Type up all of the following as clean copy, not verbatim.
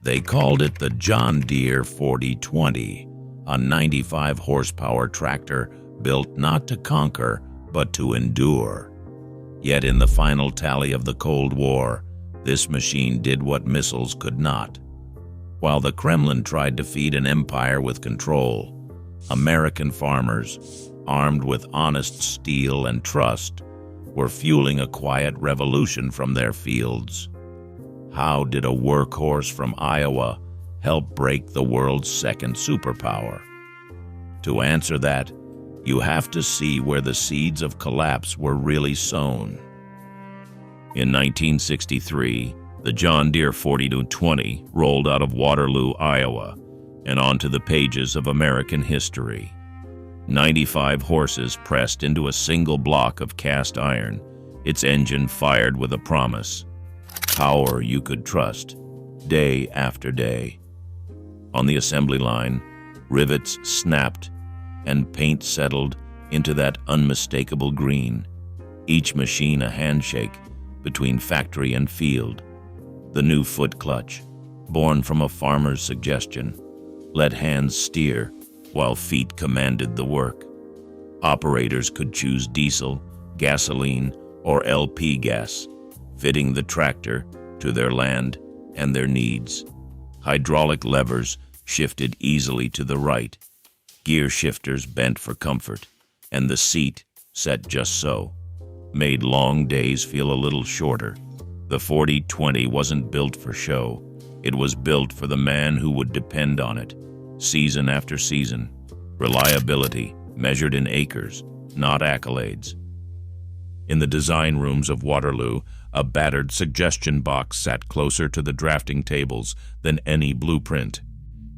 They called it the John Deere 4020, a 95 horsepower tractor built not to conquer, but to endure. Yet in the final tally of the Cold War, this machine did what missiles could not. While the Kremlin tried to feed an empire with control, American farmers, armed with honest steel and trust, were fueling a quiet revolution from their fields. How did a workhorse from Iowa help break the world's second superpower? To answer that, you have to see where the seeds of collapse were really sown. In 1963, the John Deere 4020 rolled out of Waterloo, Iowa, and onto the pages of American history. 95 horses pressed into a single block of cast iron, its engine fired with a promise. Power you could trust, day after day. On the assembly line, rivets snapped and paint settled into that unmistakable green, each machine a handshake between factory and field. The new foot clutch, born from a farmer's suggestion, let hands steer while feet commanded the work. Operators could choose diesel, gasoline, or LP gas, fitting the tractor to their land and their needs. Hydraulic levers shifted easily to the right, gear shifters bent for comfort, and the seat, set just so, made long days feel a little shorter. The 4020 wasn't built for show. It was built for the man who would depend on it, season after season. Reliability measured in acres, not accolades. In the design rooms of Waterloo, a battered suggestion box sat closer to the drafting tables than any blueprint.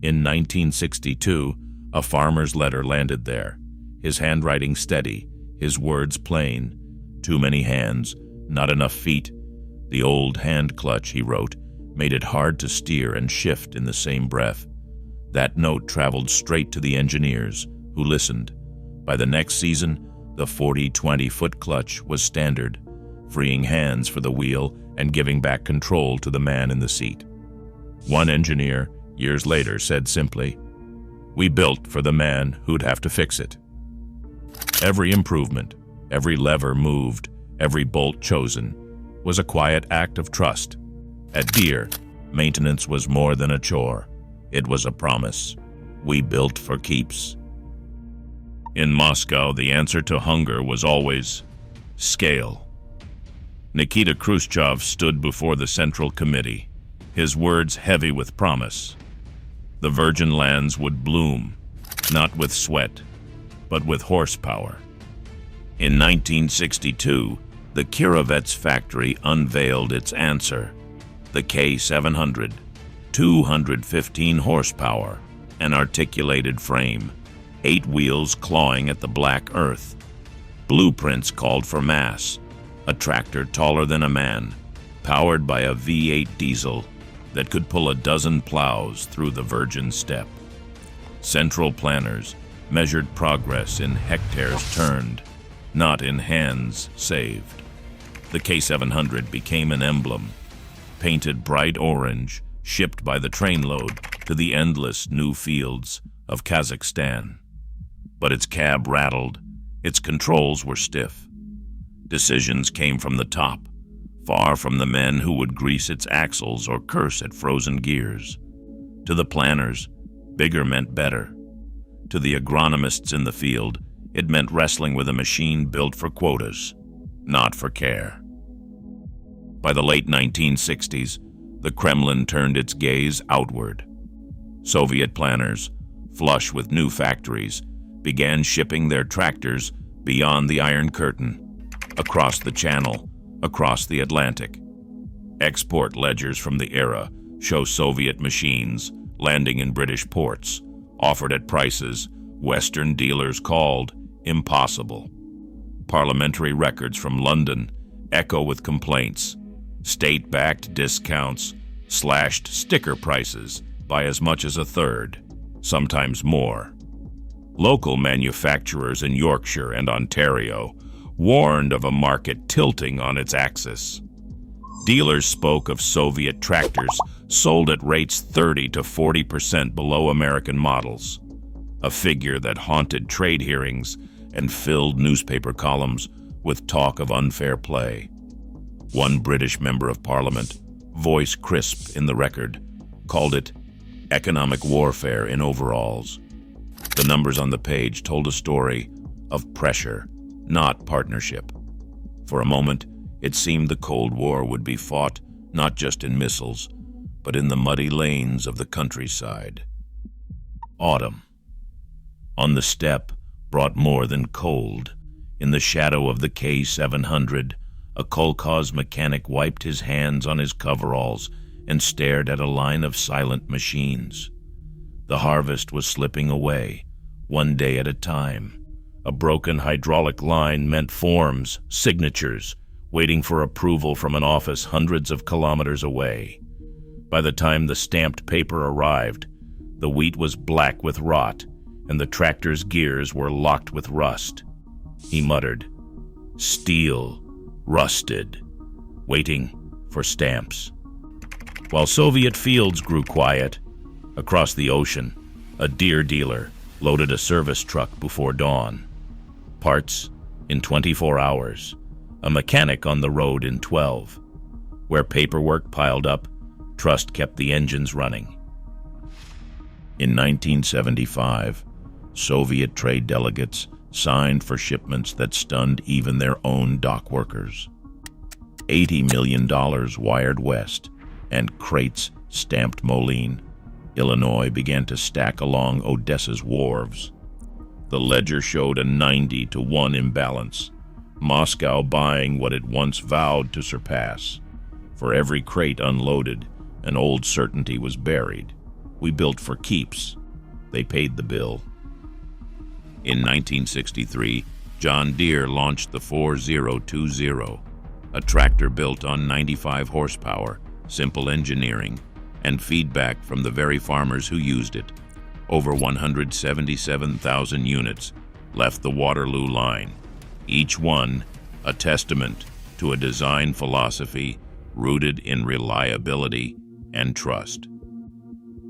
In 1962, a farmer's letter landed there, his handwriting steady, his words plain. Too many hands, not enough feet. The old hand clutch, he wrote, made it hard to steer and shift in the same breath. That note traveled straight to the engineers, who listened. By the next season, the 4020 foot clutch was standard, freeing hands for the wheel and giving back control to the man in the seat. One engineer, years later, said simply, "We built for the man who'd have to fix it." Every improvement, every lever moved, every bolt chosen, was a quiet act of trust. At Deere, maintenance was more than a chore. It was a promise. We built for keeps. In Moscow, the answer to hunger was always scale. Nikita Khrushchev stood before the Central Committee, his words heavy with promise. The virgin lands would bloom, not with sweat, but with horsepower. In 1962, the Kirovets factory unveiled its answer, the K700, 215 horsepower, an articulated frame, 8 wheels clawing at the black earth. Blueprints called for mass, a tractor taller than a man, powered by a V8 diesel that could pull a dozen plows through the virgin steppe. Central planners measured progress in hectares turned, not in hands saved. The K700 became an emblem, painted bright orange, shipped by the trainload to the endless new fields of Kazakhstan. But its cab rattled, its controls were stiff. Decisions came from the top, far from the men who would grease its axles or curse at frozen gears. To the planners, bigger meant better. To the agronomists in the field, it meant wrestling with a machine built for quotas, not for care. By the late 1960s, the Kremlin turned its gaze outward. Soviet planners, flush with new factories, began shipping their tractors beyond the Iron Curtain, across the Channel, across the Atlantic. Export ledgers from the era show Soviet machines landing in British ports, offered at prices Western dealers called impossible. Parliamentary records from London echo with complaints. State-backed discounts slashed sticker prices by as much as a third, sometimes more. Local manufacturers in Yorkshire and Ontario warned of a market tilting on its axis. Dealers spoke of Soviet tractors sold at rates 30 to 40% below American models, a figure that haunted trade hearings and filled newspaper columns with talk of unfair play. One British member of Parliament, voice crisp in the record, called it economic warfare in overalls. The numbers on the page told a story of pressure, not partnership. For a moment, it seemed the Cold War would be fought not just in missiles, but in the muddy lanes of the countryside. Autumn. On the steppe brought more than cold. In the shadow of the K700, a kolkhoz mechanic wiped his hands on his coveralls and stared at a line of silent machines. The harvest was slipping away, one day at a time. A broken hydraulic line meant forms, signatures, waiting for approval from an office hundreds of kilometers away. By the time the stamped paper arrived, the wheat was black with rot, and the tractor's gears were locked with rust. He muttered, "Steel, rusted," waiting for stamps. While Soviet fields grew quiet, across the ocean, a Deere dealer loaded a service truck before dawn. Parts in 24 hours, a mechanic on the road in 12. Where paperwork piled up, trust kept the engines running. In 1975, Soviet trade delegates signed for shipments that stunned even their own dock workers. $80 million wired west, and crates stamped Moline, Illinois, began to stack along Odessa's wharves. The ledger showed a 90-to-1 imbalance, Moscow buying what it once vowed to surpass. For every crate unloaded, an old certainty was buried. We built for keeps. They paid the bill. In 1963, John Deere launched the 4020, a tractor built on 95 horsepower, simple engineering, and feedback from the very farmers who used it. Over 177,000 units left the Waterloo line, each one a testament to a design philosophy rooted in reliability and trust.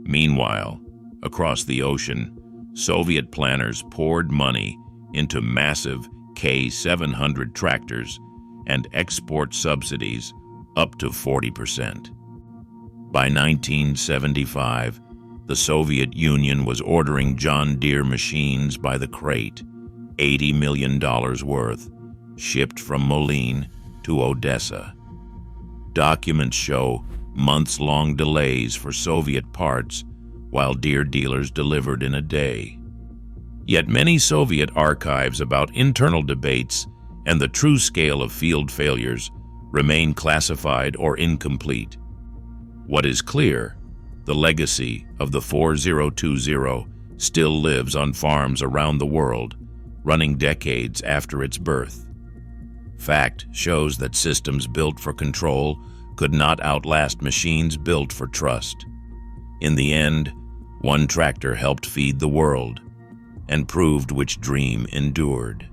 Meanwhile, across the ocean, Soviet planners poured money into massive K700 tractors and export subsidies up to 40%. By 1975, the Soviet Union was ordering John Deere machines by the crate, $80 million worth, shipped from Moline to Odessa. Documents show months-long delays for Soviet parts, while Deere dealers delivered in a day. Yet many Soviet archives about internal debates and the true scale of field failures remain classified or incomplete. What is clear, the legacy of the 4020 still lives on farms around the world, running decades after its birth. Fact shows that systems built for control could not outlast machines built for trust. In the end, one tractor helped feed the world and proved which dream endured.